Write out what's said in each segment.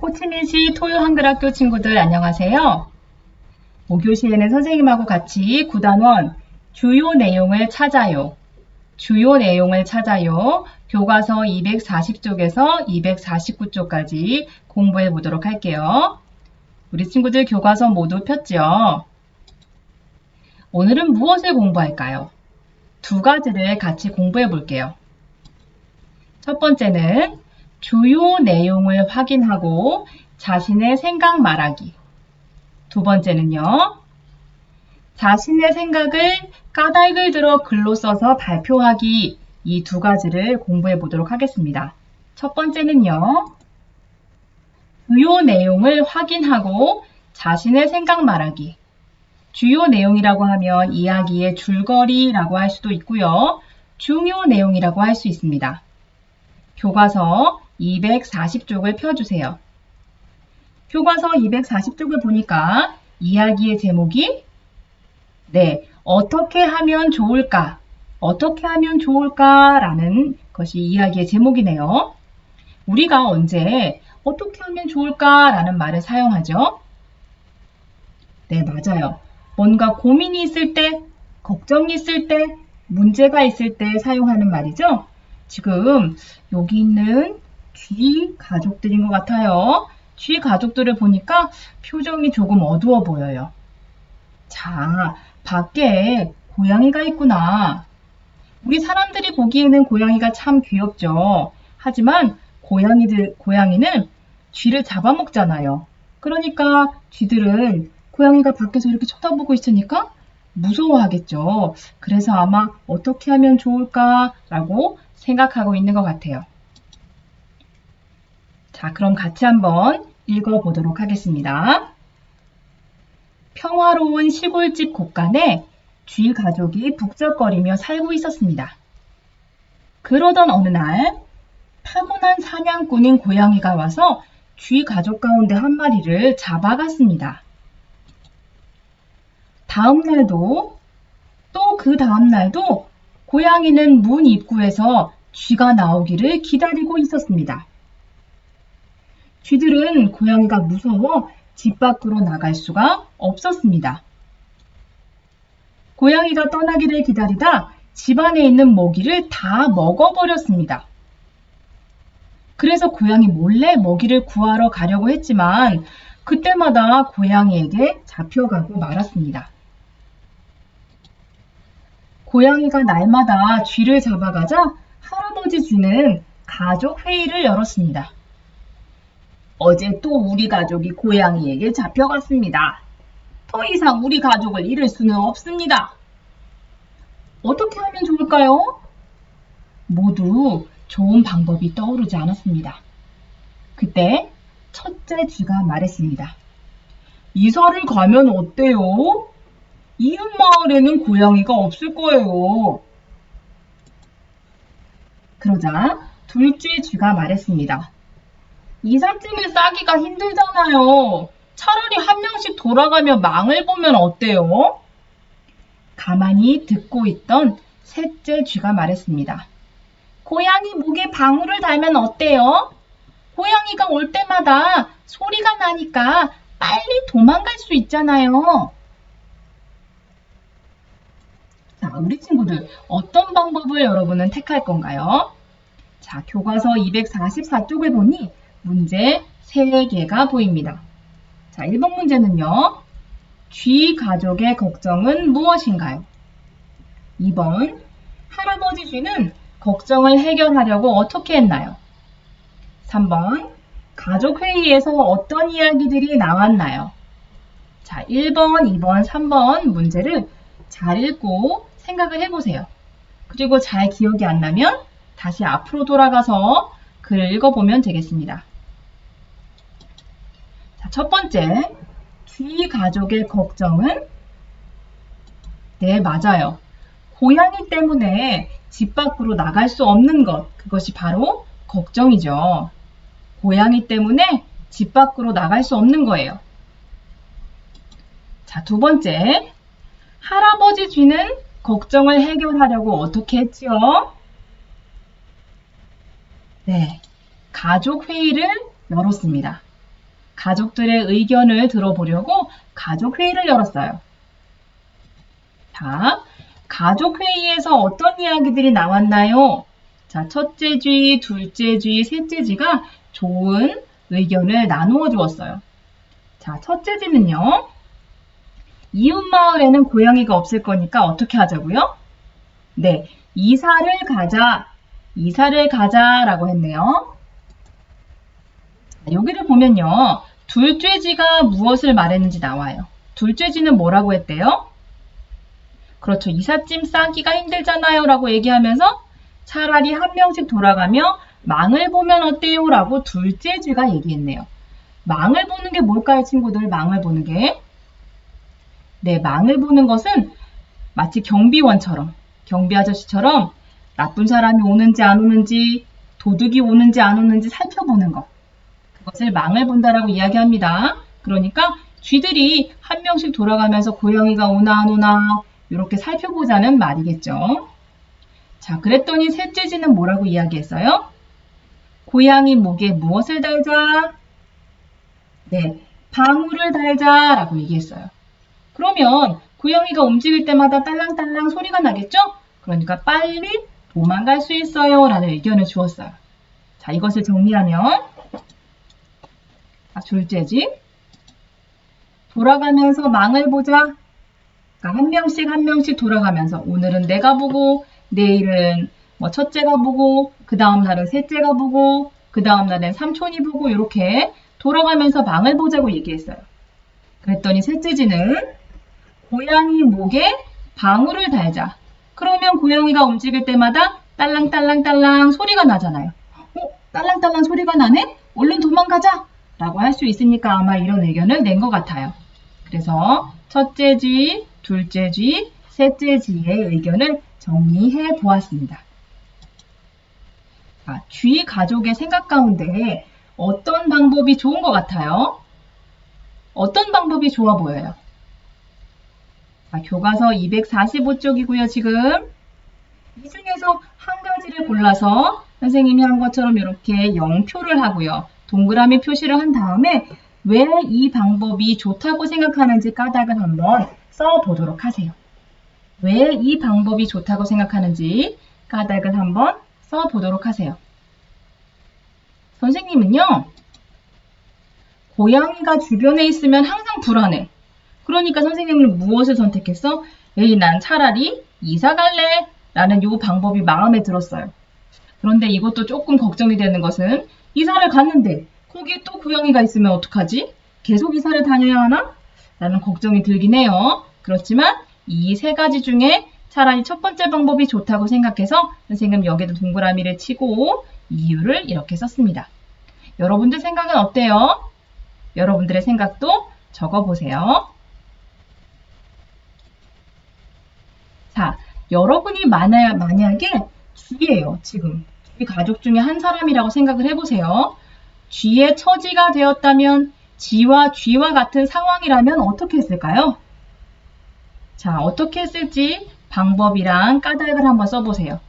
호치민시 토요 한글학교 친구들 안녕하세요. 5교시에는 선생님하고 같이 9단원 주요 내용을 찾아요. 주요 내용을 찾아요. 교과서 240쪽에서 249쪽까지 공부해 보도록 할게요. 우리 친구들 교과서 모두 폈죠? 오늘은 무엇을 공부할까요? 두 가지를 같이 공부해 볼게요. 첫 번째는 주요 내용을 확인하고 자신의 생각 말하기. 두 번째는요, 자신의 생각을 까닭을 들어 글로 써서 발표하기. 이 두 가지를 공부해 보도록 하겠습니다. 첫 번째는요, 주요 내용을 확인하고 자신의 생각 말하기. 주요 내용이라고 하면 이야기의 줄거리라고 할 수도 있고요, 중요 내용이라고 할 수 있습니다. 교과서 240쪽을 펴주세요. 교과서 240쪽을 보니까 이야기의 제목이 어떻게 하면 좋을까? 어떻게 하면 좋을까? 라는 것이 이야기의 제목이네요. 우리가 언제 어떻게 하면 좋을까? 라는 말을 사용하죠? 네, 맞아요. 뭔가 고민이 있을 때, 걱정이 있을 때, 문제가 있을 때 사용하는 말이죠? 지금 여기 있는 쥐 가족들인 것 같아요. 쥐 가족들을 보니까 표정이 조금 어두워 보여요. 자, 밖에 고양이가 있구나. 우리 사람들이 보기에는 고양이가 참 귀엽죠. 하지만 고양이는 쥐를 잡아먹잖아요. 그러니까 쥐들은 고양이가 밖에서 이렇게 쳐다보고 있으니까 무서워하겠죠. 그래서 아마 어떻게 하면 좋을까라고 생각하고 있는 것 같아요. 자, 그럼 같이 한번 읽어보도록 하겠습니다. 평화로운 시골집 곳간에 쥐 가족이 북적거리며 살고 있었습니다. 그러던 어느 날 타고난 사냥꾼인 고양이가 와서 쥐 가족 가운데 한 마리를 잡아갔습니다. 다음 날도 또 그 다음 날도 고양이는 문 입구에서 쥐가 나오기를 기다리고 있었습니다. 쥐들은 고양이가 무서워 집 밖으로 나갈 수가 없었습니다. 고양이가 떠나기를 기다리다 집 안에 있는 먹이를 다 먹어버렸습니다. 그래서 고양이 몰래 먹이를 구하러 가려고 했지만 그때마다 고양이에게 잡혀가고 말았습니다. 고양이가 날마다 쥐를 잡아가자 할아버지 쥐는 가족 회의를 열었습니다. 어제 또 우리 가족이 고양이에게 잡혀갔습니다. 더 이상 우리 가족을 잃을 수는 없습니다. 어떻게 하면 좋을까요? 모두 좋은 방법이 떠오르지 않았습니다. 그때 첫째 쥐가 말했습니다. 이사를 가면 어때요? 이웃 마을에는 고양이가 없을 거예요. 그러자 둘째 쥐가 말했습니다. 이삿짐을 싸기가 힘들잖아요. 차라리 한 명씩 돌아가며 망을 보면 어때요? 가만히 듣고 있던 셋째 쥐가 말했습니다. 고양이 목에 방울을 달면 어때요? 고양이가 올 때마다 소리가 나니까 빨리 도망갈 수 있잖아요. 자, 우리 친구들 어떤 방법을 여러분은 택할 건가요? 자, 교과서 244쪽을 보니 문제 3개가 보입니다. 자, 1번 문제는요. 쥐 가족의 걱정은 무엇인가요? 2번, 할아버지 쥐는 걱정을 해결하려고 어떻게 했나요? 3번, 가족 회의에서 어떤 이야기들이 나왔나요? 자, 1번, 2번, 3번 문제를 잘 읽고 생각을 해보세요. 그리고 잘 기억이 안 나면 다시 앞으로 돌아가서 글을 읽어보면 되겠습니다. 자, 첫 번째, 쥐 가족의 걱정은? 네, 맞아요. 고양이 때문에 집 밖으로 나갈 수 없는 것, 그것이 바로 걱정이죠. 고양이 때문에 집 밖으로 나갈 수 없는 거예요. 자, 두 번째, 할아버지 쥐는 걱정을 해결하려고 어떻게 했지요? 네, 가족 회의를 열었습니다. 가족들의 의견을 들어보려고 가족회의를 열었어요. 자, 가족회의에서 어떤 이야기들이 나왔나요? 자, 첫째 쥐, 둘째 쥐, 셋째 쥐가 좋은 의견을 나누어 주었어요. 자, 첫째 쥐는요. 이웃 마을에는 고양이가 없을 거니까 어떻게 하자고요? 네, 이사를 가자라고 했네요. 여기를 보면요. 둘째 쥐가 무엇을 말했는지 나와요. 둘째 쥐는 뭐라고 했대요? 그렇죠. 이삿짐 싸기가 힘들잖아요 라고 얘기하면서 차라리 한 명씩 돌아가며 망을 보면 어때요? 라고 둘째 쥐가 얘기했네요. 망을 보는 게 뭘까요, 친구들? 망을 보는 게? 네, 망을 보는 것은 마치 경비원처럼, 경비 아저씨처럼 나쁜 사람이 오는지 안 오는지, 도둑이 오는지 안 오는지 살펴보는 것. 그것을 망을 본다라고 이야기합니다. 그러니까 쥐들이 한 명씩 돌아가면서 고양이가 오나 안 오나 이렇게 살펴보자는 말이겠죠. 자, 그랬더니 셋째 쥐는 뭐라고 이야기했어요? 고양이 목에 무엇을 달자? 네, 방울을 달자라고 얘기했어요. 그러면 고양이가 움직일 때마다 딸랑딸랑 소리가 나겠죠? 그러니까 빨리 도망갈 수 있어요 라는 의견을 주었어요. 자, 이것을 정리하면 둘째 쥐 돌아가면서 망을 보자. 그러니까 한 명씩 돌아가면서 오늘은 내가 보고 내일은 뭐 첫째가 보고 그 다음 날은 셋째가 보고 그 다음 날은 삼촌이 보고 이렇게 돌아가면서 망을 보자고 얘기했어요. 그랬더니 셋째 쥐는 고양이 목에 방울을 달자. 그러면 고양이가 움직일 때마다 딸랑딸랑딸랑 소리가 나잖아요. 딸랑딸랑 소리가 나네? 얼른 도망가자! 라고 할 수 있으니까 아마 이런 의견을 낸 것 같아요. 그래서 첫째 쥐, 둘째 쥐, 셋째 쥐의 의견을 정리해 보았습니다. 쥐 가족의 생각 가운데 어떤 방법이 좋은 것 같아요? 어떤 방법이 좋아 보여요? 교과서 245쪽이고요, 지금. 이 중에서 한 가지를 골라서 선생님이 한 것처럼 이렇게 0표를 하고요. 동그라미 표시를 한 다음에 왜 이 방법이 좋다고 생각하는지 까닭을 한번 써보도록 하세요. 왜 이 방법이 좋다고 생각하는지 까닭을 한번 써보도록 하세요. 선생님은요, 고양이가 주변에 있으면 항상 불안해. 그러니까 선생님은 무엇을 선택했어? 에이, 난 차라리 이사 갈래 라는 이 방법이 마음에 들었어요. 그런데 이것도 조금 걱정이 되는 것은 이사를 갔는데 거기에 또 고양이가 있으면 어떡하지? 계속 이사를 다녀야 하나? 라는 걱정이 들긴 해요. 그렇지만 이 세 가지 중에 차라리 첫 번째 방법이 좋다고 생각해서 선생님 여기도 동그라미를 치고 이유를 이렇게 썼습니다. 여러분들 생각은 어때요? 여러분들의 생각도 적어보세요. 자, 여러분이 만약에 쥐예요, 지금. 쥐 가족 중에 한 사람이라고 생각을 해보세요. 쥐의 처지가 되었다면 쥐와 같은 상황이라면 어떻게 했을까요? 자, 어떻게 했을지 방법이랑 까닭을 한번 써보세요.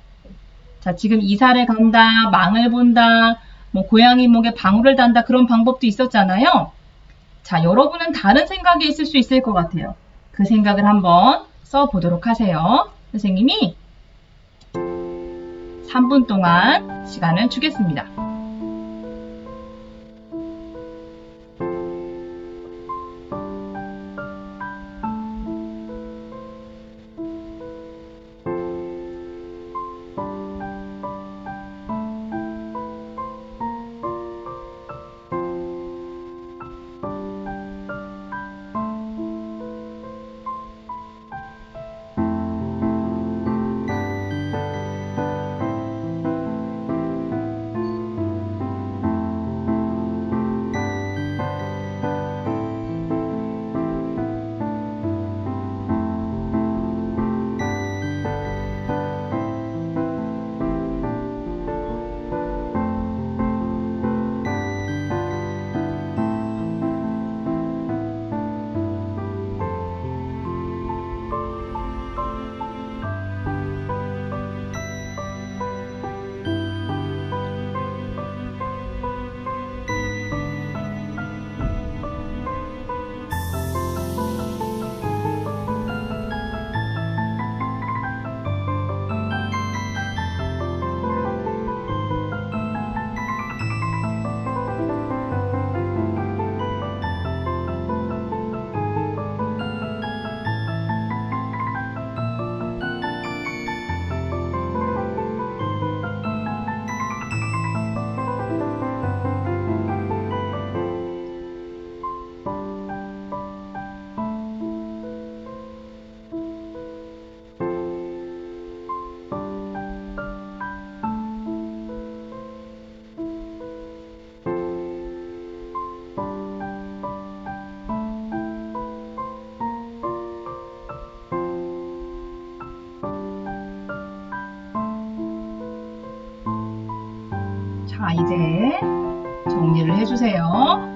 자, 지금 이사를 간다, 망을 본다, 뭐 고양이 목에 방울을 단다 그런 방법도 있었잖아요. 자, 여러분은 다른 생각이 있을 수 있을 것 같아요. 그 생각을 한번 써보도록 하세요. 선생님이 3분 동안 시간을 주겠습니다. 자, 이제 정리를 해주세요.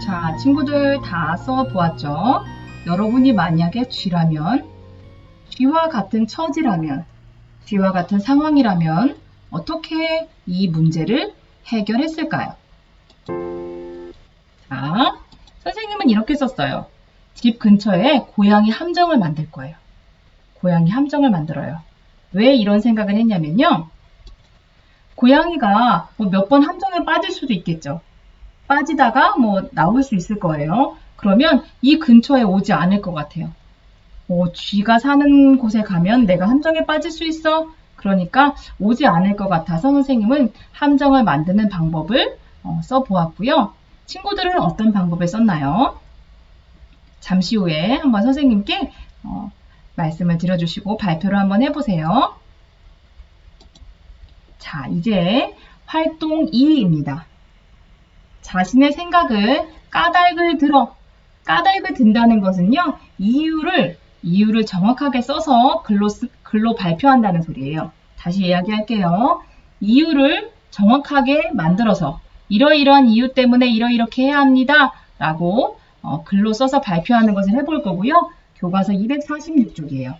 자, 친구들 다 써보았죠? 여러분이 만약에 쥐라면, 쥐와 같은 처지라면, 쥐와 같은 상황이라면 어떻게 이 문제를 해결했을까요? 자, 선생님은 이렇게 썼어요. 집 근처에 고양이 함정을 만들 거예요. 고양이 함정을 만들어요. 왜 이런 생각을 했냐면요. 고양이가 몇 번 함정에 빠질 수도 있겠죠. 빠지다가 나올 수 있을 거예요. 그러면 이 근처에 오지 않을 것 같아요. 쥐가 사는 곳에 가면 내가 함정에 빠질 수 있어? 그러니까 오지 않을 것 같아서 선생님은 함정을 만드는 방법을 써보았고요. 친구들은 어떤 방법을 썼나요? 잠시 후에 한번 선생님께 말씀을 드려주시고 발표를 한번 해보세요. 자, 이제 활동 2입니다. 자신의 생각을 까닭을 든다는 것은요, 이유를 정확하게 써서 글로 발표한다는 소리예요. 다시 이야기할게요. 이유를 정확하게 만들어서 이러이러한 이유 때문에 이렇게 해야 합니다. 라고 글로 써서 발표하는 것을 해볼 거고요. 교과서 246쪽이에요.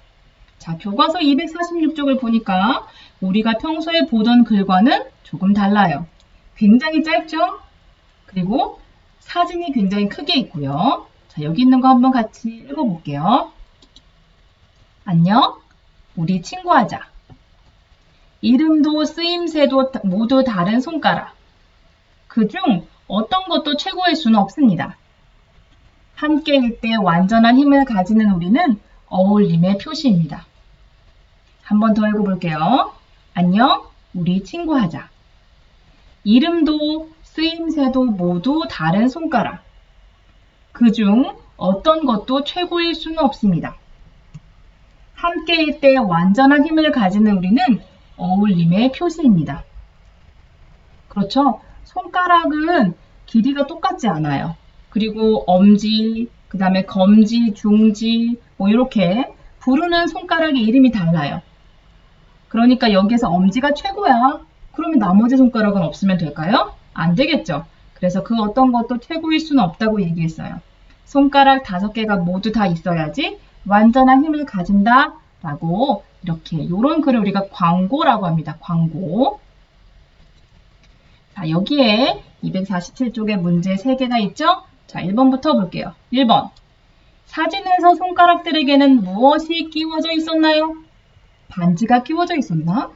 자, 교과서 246쪽을 보니까 우리가 평소에 보던 글과는 조금 달라요. 굉장히 짧죠? 그리고 사진이 굉장히 크게 있고요. 자, 여기 있는 거 한번 같이 읽어볼게요. 안녕, 우리 친구하자. 이름도 쓰임새도 모두 다른 손가락. 그중 어떤 것도 최고일 수는 없습니다. 함께일 때 완전한 힘을 가지는 우리는 어울림의 표시입니다. 한번 더 읽어볼게요. 안녕, 우리 친구하자. 이름도 쓰임새도 모두 다른 손가락. 그중 어떤 것도 최고일 수는 없습니다. 함께일 때 완전한 힘을 가지는 우리는 어울림의 표시입니다. 그렇죠? 손가락은 길이가 똑같지 않아요. 그리고 엄지, 그 다음에 검지, 중지, 이렇게 부르는 손가락의 이름이 달라요. 그러니까 여기에서 엄지가 최고야. 그러면 나머지 손가락은 없으면 될까요? 안 되겠죠. 그래서 그 어떤 것도 최고일 수는 없다고 얘기했어요. 손가락 5개가 모두 다 있어야지 완전한 힘을 가진다 라고 이런 글을 우리가 광고라고 합니다. 광고. 자, 여기에 247쪽에 문제 3개가 있죠? 자, 1번부터 볼게요. 1번. 사진에서 손가락들에게는 무엇이 끼워져 있었나요? 반지가 끼워져 있었나?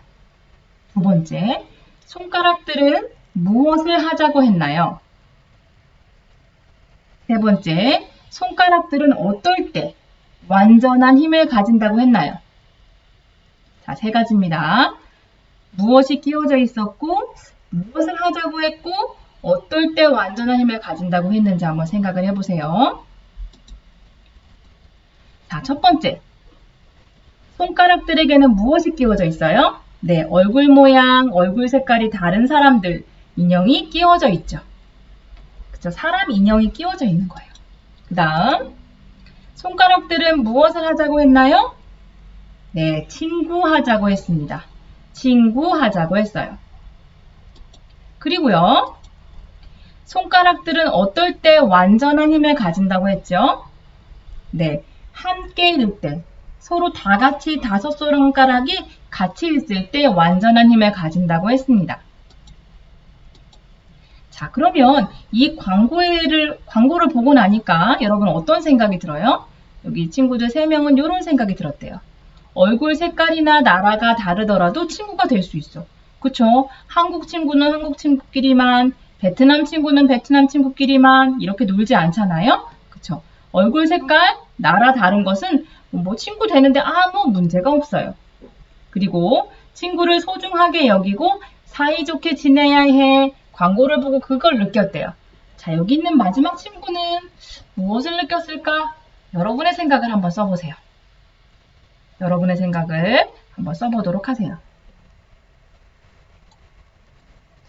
2번째. 손가락들은 무엇을 하자고 했나요? 3번째. 손가락들은 어떨 때 완전한 힘을 가진다고 했나요? 자, 3가지입니다. 무엇이 끼워져 있었고, 무엇을 하자고 했고, 어떨 때 완전한 힘을 가진다고 했는지 한번 생각을 해보세요. 자, 첫 번째. 손가락들에게는 무엇이 끼워져 있어요? 네, 얼굴 모양, 얼굴 색깔이 다른 사람들, 인형이 끼워져 있죠. 그쵸? 사람 인형이 끼워져 있는 거예요. 그 다음, 손가락들은 무엇을 하자고 했나요? 네, 친구하자고 했습니다. 친구하자고 했어요. 그리고요, 손가락들은 어떨 때 완전한 힘을 가진다고 했죠? 네, 함께 있을 때, 서로 다 같이 5손가락이 같이 있을 때 완전한 힘을 가진다고 했습니다. 자, 그러면 이 광고를 보고 나니까 여러분 어떤 생각이 들어요? 여기 친구들 3명은 이런 생각이 들었대요. 얼굴 색깔이나 나라가 다르더라도 친구가 될 수 있어. 그쵸? 한국 친구는 한국 친구끼리만, 베트남 친구는 베트남 친구끼리만 이렇게 놀지 않잖아요? 그쵸? 얼굴 색깔, 나라 다른 것은 뭐 친구 되는데 아무 문제가 없어요. 그리고 친구를 소중하게 여기고 사이좋게 지내야 해. 광고를 보고 그걸 느꼈대요. 자, 여기 있는 마지막 친구는 무엇을 느꼈을까? 여러분의 생각을 한번 써보세요. 여러분의 생각을 한번 써보도록 하세요.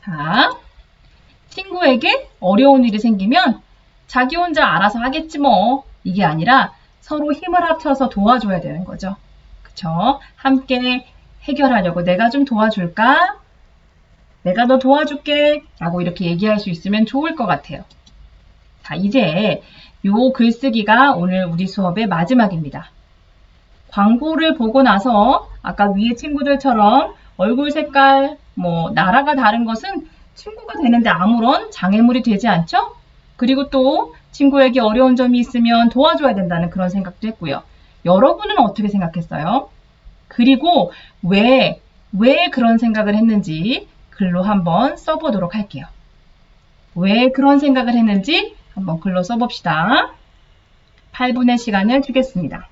자, 친구에게 어려운 일이 생기면 자기 혼자 알아서 하겠지 뭐. 이게 아니라 서로 힘을 합쳐서 도와줘야 되는 거죠. 그쵸? 함께 해결하려고 내가 좀 도와줄까? 내가 너 도와줄게. 라고 이렇게 얘기할 수 있으면 좋을 것 같아요. 자, 이제 요 글쓰기가 오늘 우리 수업의 마지막입니다. 광고를 보고 나서 아까 위에 친구들처럼 얼굴 색깔, 뭐 나라가 다른 것은 친구가 되는데 아무런 장애물이 되지 않죠? 그리고 또 친구에게 어려운 점이 있으면 도와줘야 된다는 그런 생각도 했고요. 여러분은 어떻게 생각했어요? 그리고 왜 그런 생각을 했는지 글로 한번 써보도록 할게요. 왜 그런 생각을 했는지 한번 글로 써봅시다. 8분의 시간을 주겠습니다.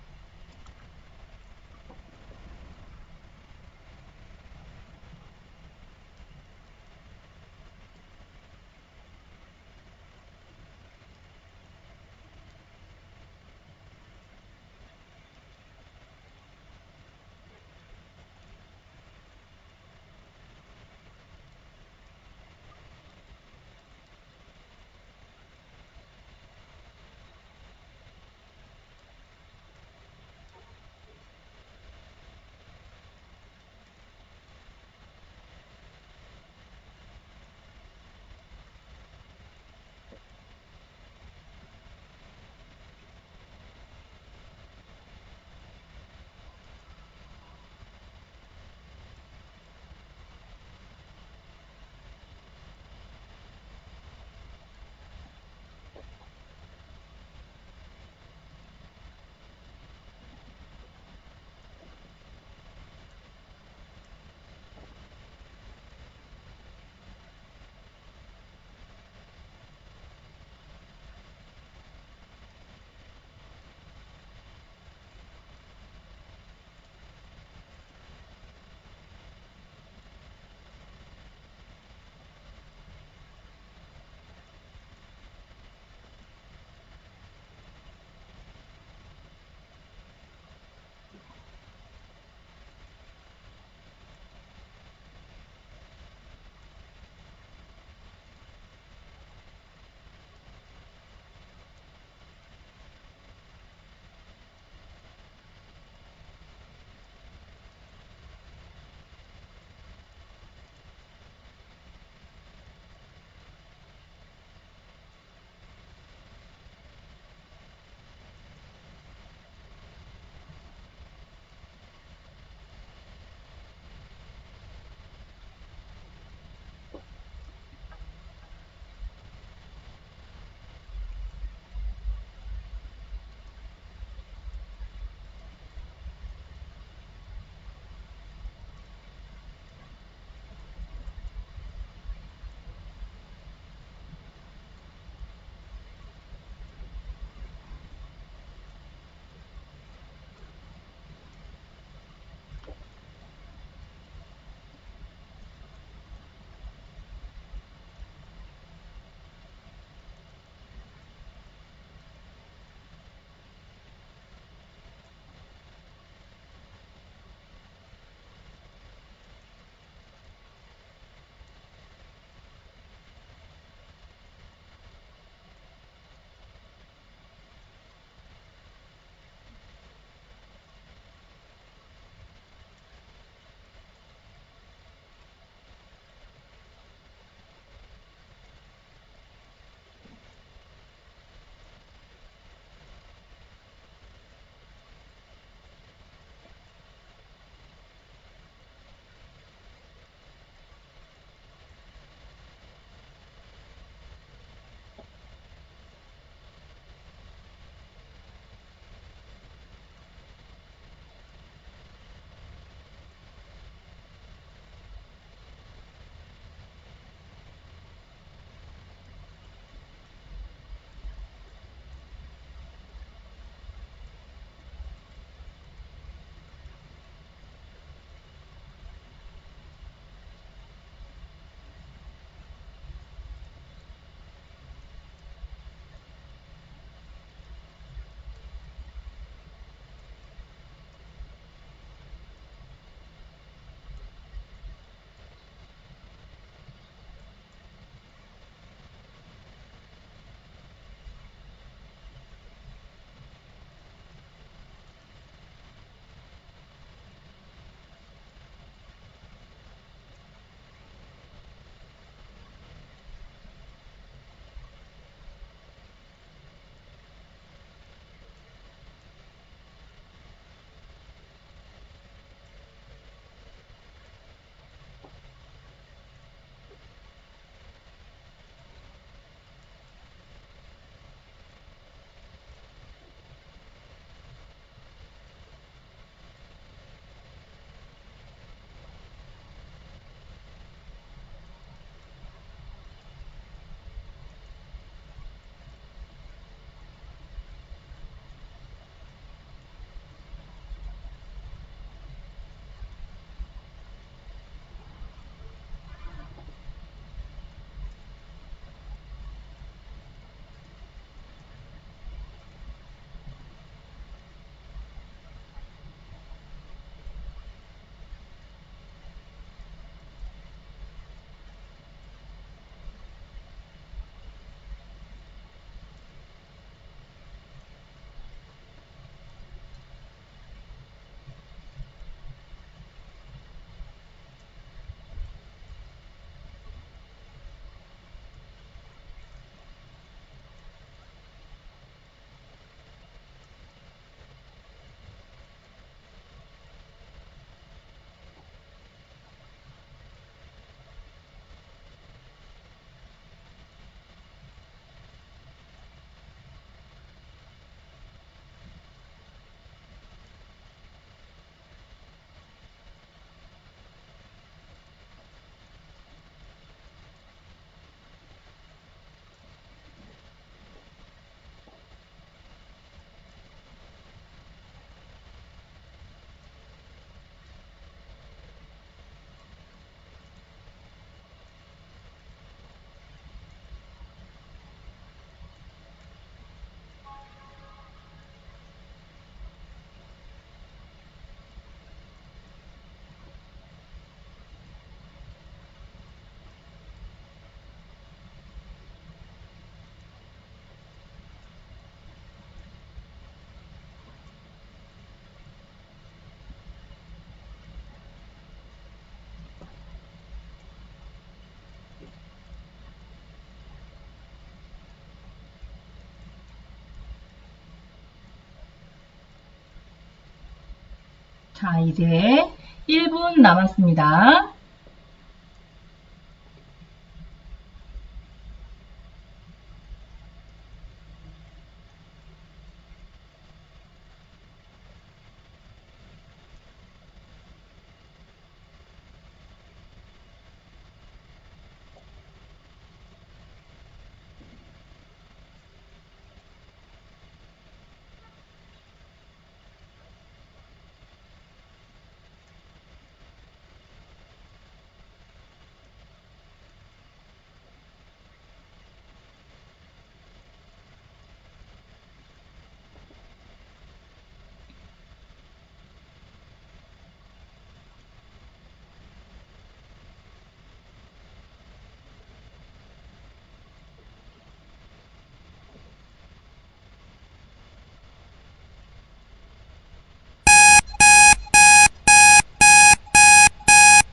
자, 이제 1분 남았습니다.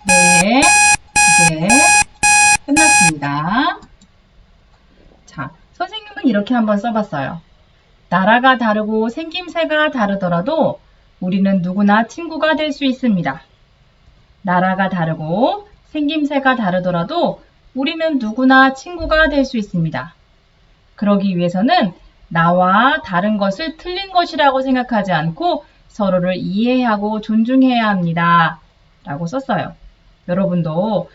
네, 이제 끝났습니다. 자, 선생님은 이렇게 한번 써봤어요. 나라가 다르고 생김새가 다르더라도 우리는 누구나 친구가 될 수 있습니다. 나라가 다르고 생김새가 다르더라도 우리는 누구나 친구가 될 수 있습니다. 그러기 위해서는 나와 다른 것을 틀린 것이라고 생각하지 않고 서로를 이해하고 존중해야 합니다. 라고 썼어요. 여러분도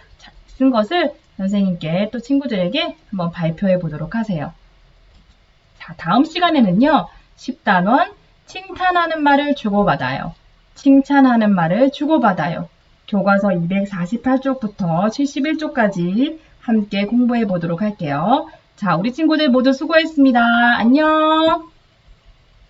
쓴 것을 선생님께 또 친구들에게 한번 발표해 보도록 하세요. 자, 다음 시간에는요. 10단원 칭찬하는 말을 주고받아요. 칭찬하는 말을 주고받아요. 교과서 248쪽부터 71쪽까지 함께 공부해 보도록 할게요. 자, 우리 친구들 모두 수고했습니다. 안녕!